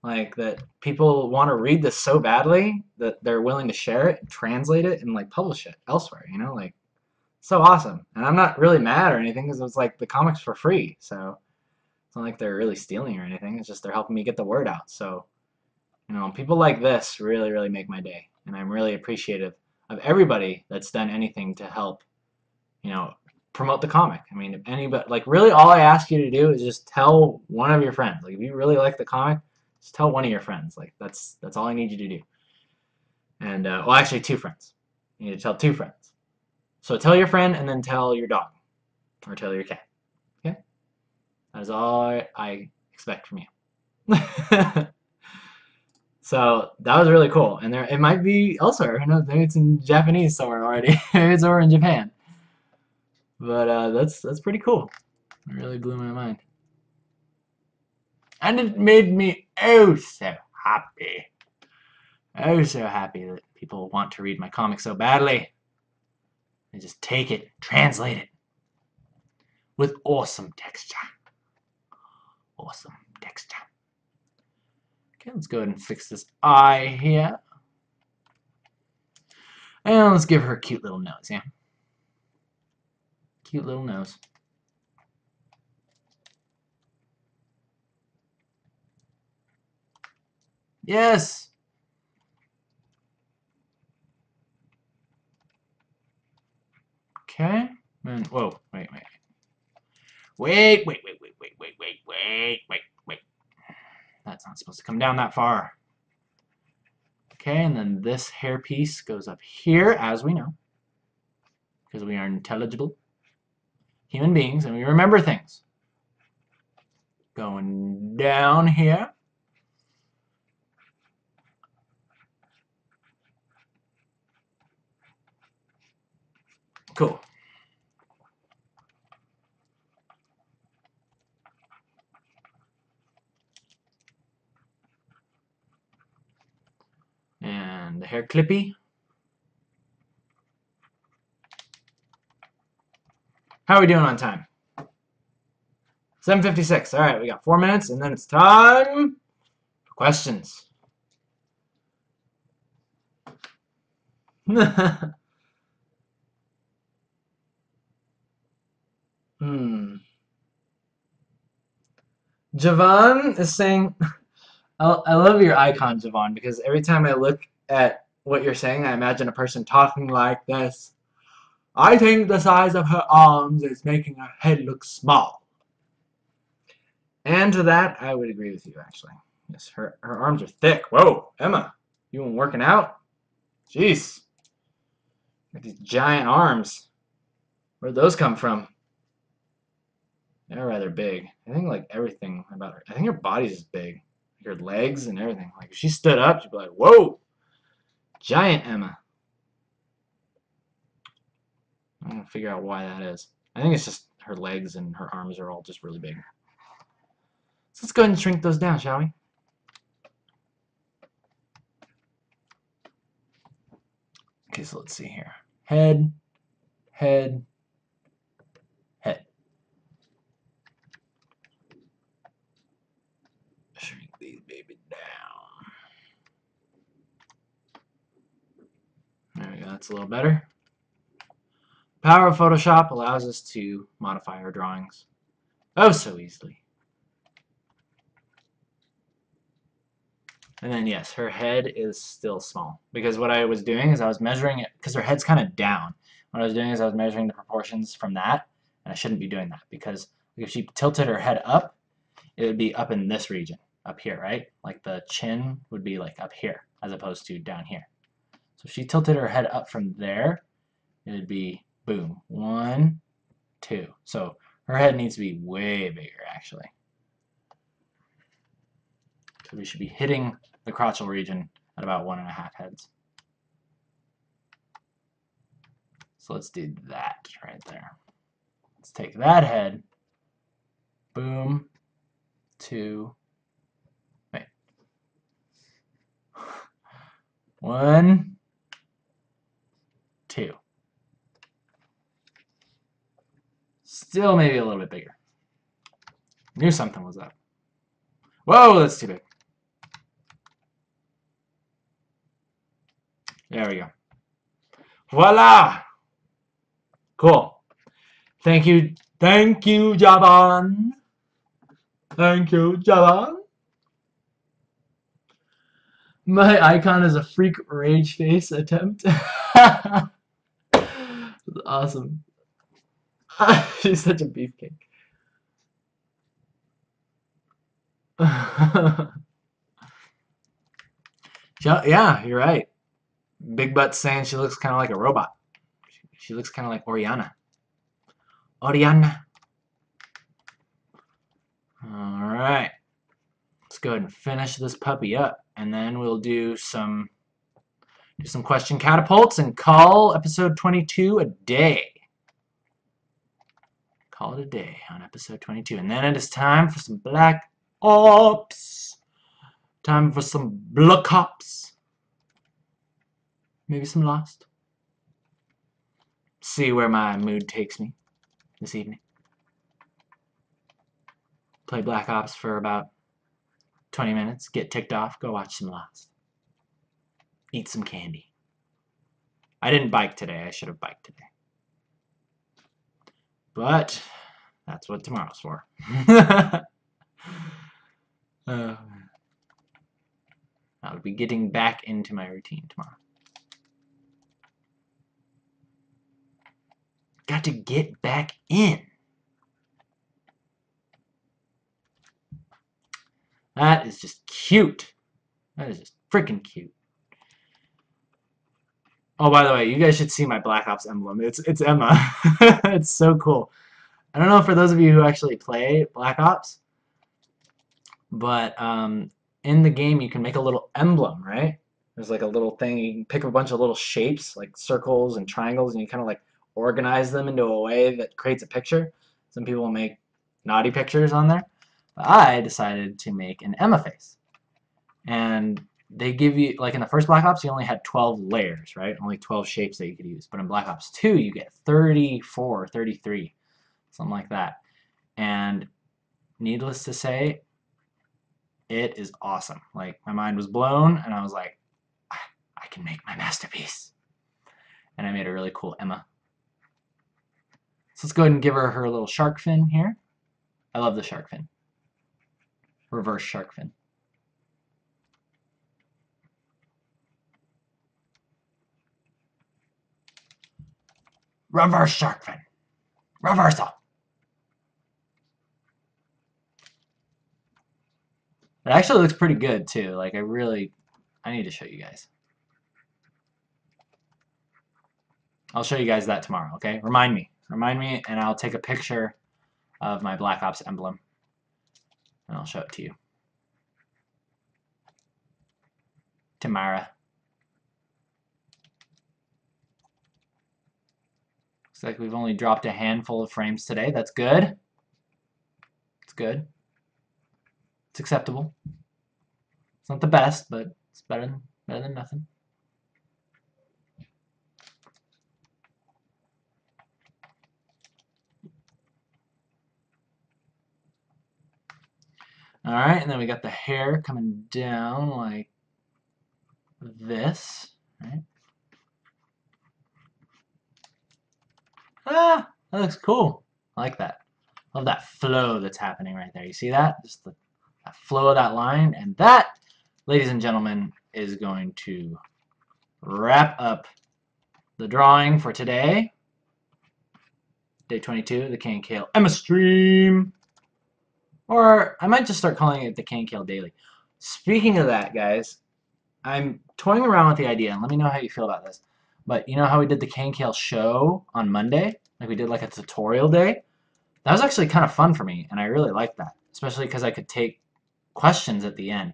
Like that people want to read this so badly that they're willing to share it, translate it, and like publish it elsewhere, you know, like so awesome. And I'm not really mad or anything because it's like the comic's for free, so it's not like they're really stealing or anything. It's just they're helping me get the word out. So, you know, people like this really, really make my day, and I'm really appreciative of everybody that's done anything to help, you know, promote the comic. I mean, if anybody, like really all I ask you to do is just tell one of your friends. Like if you really like the comic, just tell one of your friends. Like that's all I need you to do. And well, actually, two friends. You need to tell two friends. So tell your friend and then tell your dog or tell your cat. Okay, that is all I expect from you. So that was really cool. And there, it might be elsewhere. Who knows? Maybe it's in Japanese somewhere already. Maybe it's over in Japan. But that's pretty cool. It really blew my mind. And it made me oh so happy. Oh so happy that people want to read my comic so badly. And just take it, translate it. With awesome texture. Awesome texture. Okay, let's go ahead and fix this eye here. And let's give her a cute little nose, yeah? Cute little nose. Yes! Okay. And, whoa, wait. Wait. That's not supposed to come down that far. Okay, and then this hairpiece goes up here, as we know, because we are intelligible human beings and we remember things. Going down here. Cool. And the hair clippy. How are we doing on time? 7:56. All right, we got 4 minutes, and then it's time for questions. Javon is saying, I love your icon, Javon, because every time I look at what you're saying, I imagine a person talking like this. I think the size of her arms is making her head look small. And to that, I would agree with you, actually. Yes, her arms are thick. Whoa, Emma, you been working out? Jeez. Got these giant arms. Where'd those come from? They're rather big. I think like everything about her. I think her body's just big. Her legs and everything. Like if she stood up, she'd be like, whoa! Giant Emma. I'm gonna figure out why that is. I think it's just her legs and her arms are all just really big. So let's go ahead and shrink those down, shall we? Okay, so let's see here. Head, head, head. Shrink these baby down. There we go, that's a little better. Power of Photoshop allows us to modify our drawings oh so easily. And then yes, her head is still small because what I was doing is I was measuring it because her head's kind of down. What I was doing is I was measuring the proportions from that, and I shouldn't be doing that because if she tilted her head up, it would be up in this region, up here, right? Like the chin would be like up here as opposed to down here. So if she tilted her head up from there, it would be boom, 1, 2. So her head needs to be way bigger actually. So we should be hitting the crotchal region at about 1.5 heads. So let's do that right there. Let's take that head, boom, 2, wait, 1, 2. Still maybe a little bit bigger. Knew something was up. Whoa, that's too big. There we go. Voila! Cool. Thank you, Javan. Thank you, Javan. My icon is a freak rage face attempt. Awesome. She's such a beefcake. Yeah, you're right. Big Butt's saying she looks kind of like a robot. She looks kind of like Oriana. Oriana. Alright. Let's go ahead and finish this puppy up. And then we'll do some question catapults and call episode 22 a day. Call it a day on episode 22. And then it is time for some Black Ops. Time for some Black Ops. Maybe some Lost. See where my mood takes me this evening. Play Black Ops for about 20 minutes. Get ticked off. Go watch some Lost. Eat some candy. I didn't bike today. I should have biked today. But that's what tomorrow's for. I'll be getting back into my routine tomorrow. Got to get back in. That is just cute. That is just freaking cute. Oh, by the way, you guys should see my Black Ops emblem. It's Emma. It's so cool. I don't know for those of you who actually play Black Ops, but in the game you can make a little emblem, right? There's like a little thing, you can pick a bunch of little shapes, like circles and triangles, and you kind of like organize them into a way that creates a picture. Some people make naughty pictures on there, but I decided to make an Emma face. And they give you, like in the first Black Ops, you only had 12 layers, right? Only 12 shapes that you could use. But in Black Ops 2, you get 34, 33, something like that. And needless to say, it is awesome. Like, my mind was blown, and I was like, I can make my masterpiece. And I made a really cool Emma. So let's go ahead and give her her little shark fin here. I love the shark fin. Reverse shark fin. Reverse shark fin. Reversal. It actually looks pretty good too. Like I need to show you guys. I'll show you guys that tomorrow, okay? Remind me, and I'll take a picture of my Black Ops emblem, and I'll show it to you tomorrow. Looks like we've only dropped a handful of frames today. That's good. It's good. It's acceptable. It's not the best, but it's better than nothing. Alright, and then we got the hair coming down like this. Right? Ah, that looks cool. I like that. Love that flow that's happening right there. You see that? Just that flow of that line. And that, ladies and gentlemen, is going to wrap up the drawing for today. Day 22, the KNKL Emma stream. Or I might just start calling it the KNKL Daily. Speaking of that, guys, I'm toying around with the idea, and let me know how you feel about this. But you know how we did the KNKL show on Monday? Like we did like a tutorial day? That was actually kind of fun for me, and I really liked that. Especially because I could take questions at the end.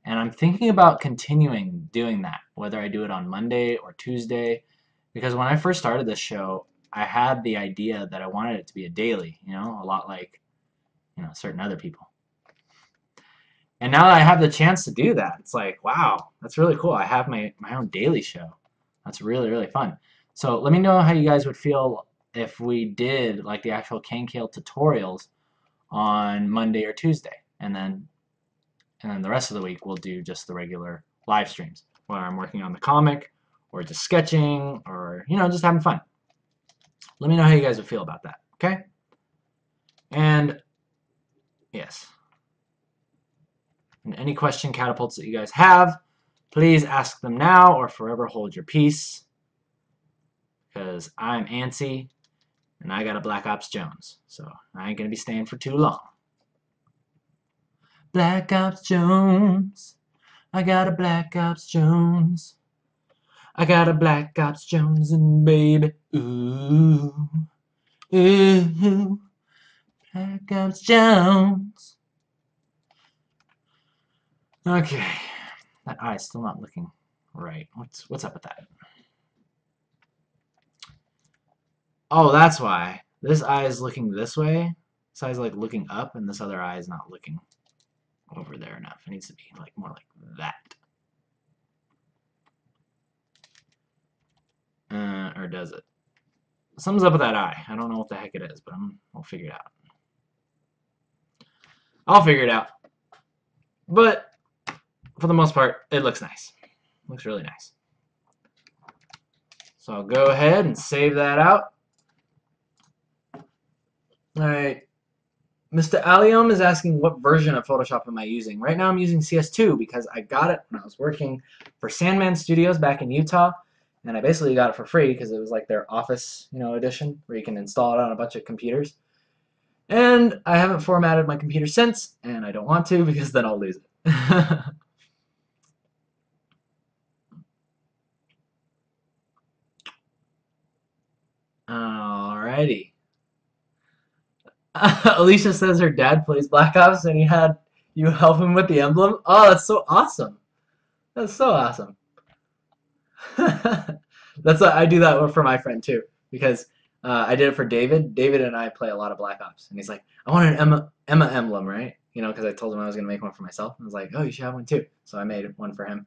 And I'm thinking about continuing doing that, whether I do it on Monday or Tuesday. Because when I first started this show, I had the idea that I wanted it to be a daily, you know, a lot like, you know, certain other people. And now that I have the chance to do that, it's like, wow, that's really cool. I have my own daily show. That's really, really fun. So let me know how you guys would feel if we did like the actual KNKL tutorials on Monday or Tuesday. And then the rest of the week we'll do just the regular live streams where I'm working on the comic or just sketching or, you know, just having fun. Let me know how you guys would feel about that, okay? And yes. And any question catapults that you guys have, please ask them now or forever hold your peace. Because I'm antsy and I got a Black Ops Jones. So I ain't going to be staying for too long. Black Ops Jones. I got a Black Ops Jones. I got a Black Ops Jones and baby. Ooh. Ooh. Black Ops Jones. Okay. That eye's still not looking right. What's up with that? Oh, that's why. This eye is looking this way. This eye's like looking up, and this other eye is not looking over there enough. It needs to be like more like that. Or does it? Something's up with that eye. I don't know what the heck it is, but we'll figure it out. I'll figure it out. But for the most part, it looks nice. It looks really nice. So I'll go ahead and save that out. Alright. Mr. Alium is asking what version of Photoshop am I using. Right now I'm using CS2 because I got it when I was working for Sandman Studios back in Utah. And I basically got it for free because it was like their Office, you know, edition where you can install it on a bunch of computers. And I haven't formatted my computer since, and I don't want to because then I'll lose it. Alrighty. Alicia says her dad plays Black Ops and he had you help him with the emblem. Oh, that's so awesome. That's so awesome. That's what, I do that for my friend too because I did it for David. David and I play a lot of Black Ops, and he's like, "I want an Emma emblem, right?" You know, because I told him I was gonna make one for myself. I was like, "Oh, you should have one too." So I made one for him.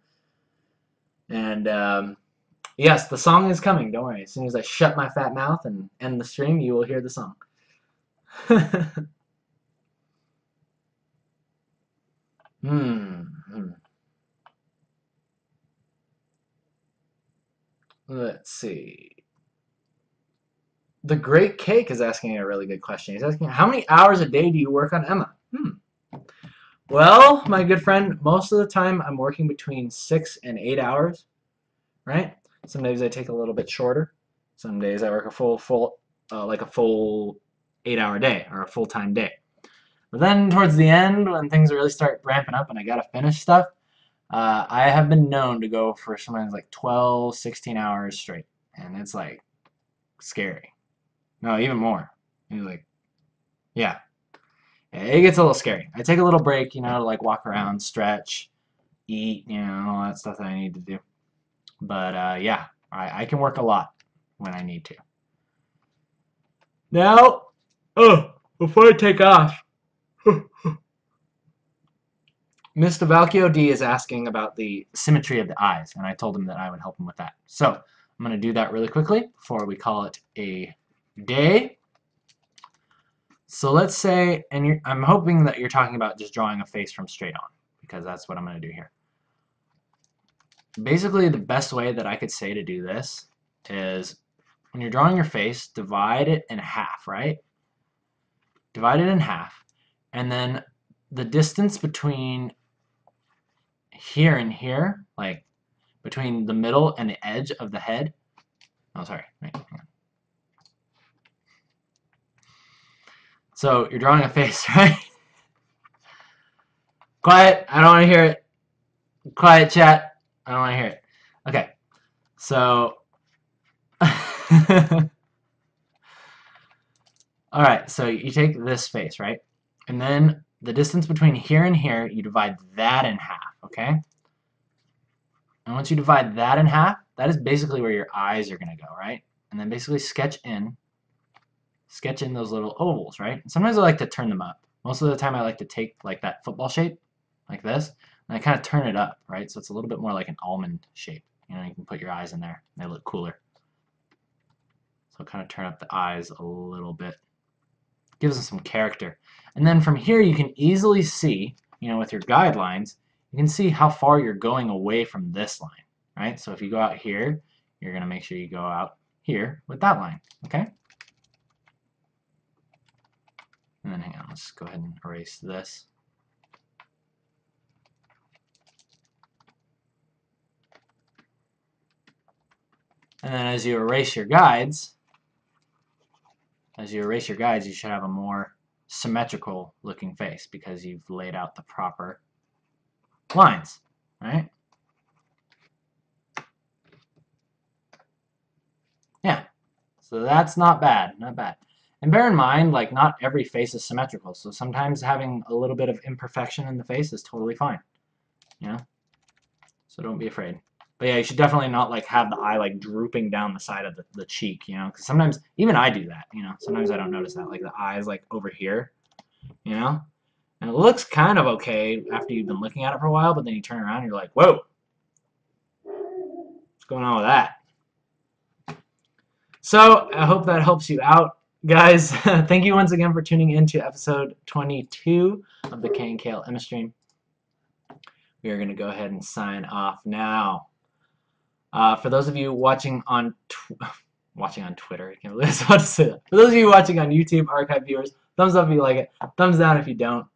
And yes, the song is coming. Don't worry. As soon as I shut my fat mouth and end the stream, you will hear the song. hmm. Let's see. The Great Cake is asking a really good question. He's asking, how many hours a day do you work on Emma? Well, my good friend, most of the time I'm working between 6 and 8 hours, right? Some days I take a little bit shorter. Some days I work a full 8-hour day or a full-time day. But then towards the end, when things really start ramping up and I gotta finish stuff, I have been known to go for sometimes like 12, 16 hours straight. And it's like scary. No, even more. It's like, yeah. It gets a little scary. I take a little break, you know, to like walk around, stretch, eat, you know, all that stuff that I need to do. But yeah, I can work a lot when I need to. Now, before I take off, Mr. Valkio D is asking about the symmetry of the eyes, and I told him that I would help him with that. So I'm going to do that really quickly before we call it a day. So let's say, and I'm hoping that you're talking about just drawing a face from straight on, because that's what I'm going to do here. Basically, the best way that I could say to do this is when you're drawing your face, divide it in half, right? Divide it in half, and then the distance between here and here, like between the middle and the edge of the head. Oh, sorry. Wait, hang on. So you're drawing a face, right? Quiet. I don't want to hear it. Quiet, chat. I don't want to hear it. Okay. So. All right. So you take this face, right? And then the distance between here and here, you divide that in half, okay? And once you divide that in half, that is basically where your eyes are going to go, right? And then basically sketch in those little ovals, right? And sometimes I like to turn them up. Most of the time I like to take like that football shape, like this, and I kind of turn it up, right? So it's a little bit more like an almond shape. You know, you can put your eyes in there. They look cooler. So kind of turn up the eyes a little bit. Gives us some character. And then from here you can easily see, you know, with your guidelines, you can see how far you're going away from this line, right? So if you go out here, you're going to make sure you go out here with that line, okay? And then hang on, let's go ahead and erase this. And then as you erase your guides, you should have a more symmetrical looking face because you've laid out the proper lines, right? Yeah, so that's not bad, not bad. And bear in mind, like, not every face is symmetrical, so sometimes having a little bit of imperfection in the face is totally fine, you know? So don't be afraid. But yeah, you should definitely not like have the eye like drooping down the side of the cheek, you know? Because sometimes, even I do that, you know? Sometimes I don't notice that, like the eye is like over here, you know? And it looks kind of okay after you've been looking at it for a while, but then you turn around and you're like, whoa, what's going on with that? So I hope that helps you out, guys. Thank you once again for tuning in to episode 22 of the KNKL Emma stream. We are going to go ahead and sign off now. For those of you watching on Twitter, I can't believe I was about to say that. For those of you watching on YouTube, archive viewers, thumbs up if you like it, thumbs down if you don't.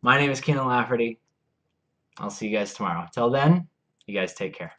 My name is Keenan Lafferty. I'll see you guys tomorrow. Till then, you guys take care.